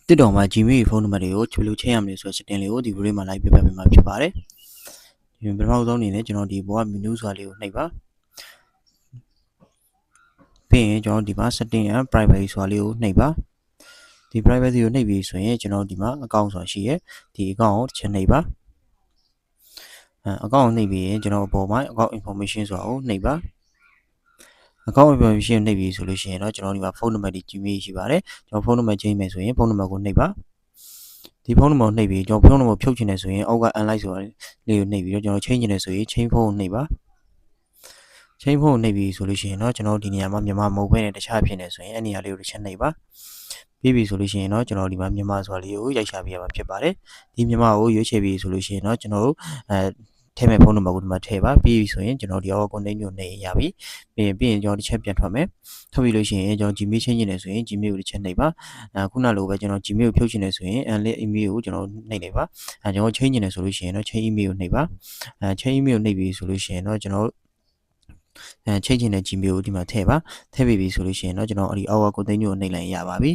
တစ်တော်မှာ Gmail ဖုန်းနံပါတ်တွေကိုဘယ်လိုချိန်ရမလဲဆိုတဲ့ setting လေးကိုဒီ video မှာ live ပြပြပေးမှာဖြစ်ပါတယ်။ဒီပထမဆုံးအနေနဲ့ကျွန်တော်ဒီဘောက menu ဆိုတာလေးကိုနှိပ်ပါပြီးရင်ကျွန်တော်ဒီမှာ setting and privacy ဆိုတာလေးကိုနှိပ်ပါဒီ privacy ကိုနှိပ်ပြီးဆိုရင်ကျွန်တော်ဒီမှာ account ဆိုတာရှိရဲဒီ account ကိုတစ်ချက်နှိပ်ပါaccount ကိုနှိပ်ပြီးရင်ကျွန်တော်အပေါ်မှာ account information ဆိုတာကိုနှိပ်ပါaccount information နှိပ်ပြီးဆိုလို့ရှိရင်တော့ကျွန်တော်ဒီမှာဖုန်းနံပါတ်ဒီ Gmail ရှိပါတယ်ကျွန်တော်ဖုန်းနံပါတ်ချိန်မယ်ဆိုရင်ဖုန်းနံပါတ်ကိုနှိပ်ပါဒီဖုန်းနံပါတ်ကိုနှိပ်ပြီးကျွန်တော်ဖုန်းနံပါတ်ဖြုတ်ချင်တယ်ဆိုရင်အောက်က unlike ဆိုတာလေးကိုနှိပ်ပြီးတော့ကျွန်တော်ချိန်ချင်တယ်ဆိုရင် chain ဖုန်းကိုနှိပ်ပါချိန်ဖုန်းကိုနှိပ်ပြီးဆိုလို့ရှိရင်တော့ကျွန်တော်ဒီနေရာမှာမြန်မာမဟုတ်ဘဲနဲ့တခြားဖြစ်နေဆိုရင်အဲ့နေရာလေးကိုတစ်ချက်နှိပ်ပါပြီးပြီဆိုလို့ရှိရင်တော့ကျွန်တော်ဒီမှာမြန်မာဆိုတာလေးကိုရိုက်ရှာပြရမှာဖြစ်ပါတယ်ဒီမြန်မာကိုရွေးချယ်ပြီးဆိုလို့ရှိရင်တော့ကျွန်တော်တို့ထည့်မဲ့ဖုန်းနံပါတ်ကိုဒီမှာထည့်ပါပြီးပြီဆိုရင်ကျွန်တော်ဒီအောက် content ကိုနှိပ်ရပြီပြီးရင်ကျွန်တော်တစ်ချက်ပြန်ထွက်မယ်ထွက်ပြီးလို့ရှိရင်ကျွန်တော် Gmail ချင်းနေဆိုရင် Gmail ကိုတစ်ချက်နှိပ်ပါခုနလိုပဲကျွန်တော် Gmail ကိုဖြုတ်ချင်နေဆိုရင်unlist email ကိုကျွန်တော်နှိပ်လိုက်ပါကျွန်တော်ချင်းနေဆိုလို့ရှိရင်တော့ change email ကိုနှိပ်ပါchange email ကိုနှိပ်ပြီးဆိုလို့ရှိရင်တော့ကျွန်တော်ချိန်ချင်တဲ့ Gmail ကိုဒီမှာထည့်ပါထည့်ပြီးပြီဆိုလို့ရှိရင်တော့ကျွန်တော်အဲ့ဒီအောက်က content ကိုနှိပ်လိုက်ရပါပြီ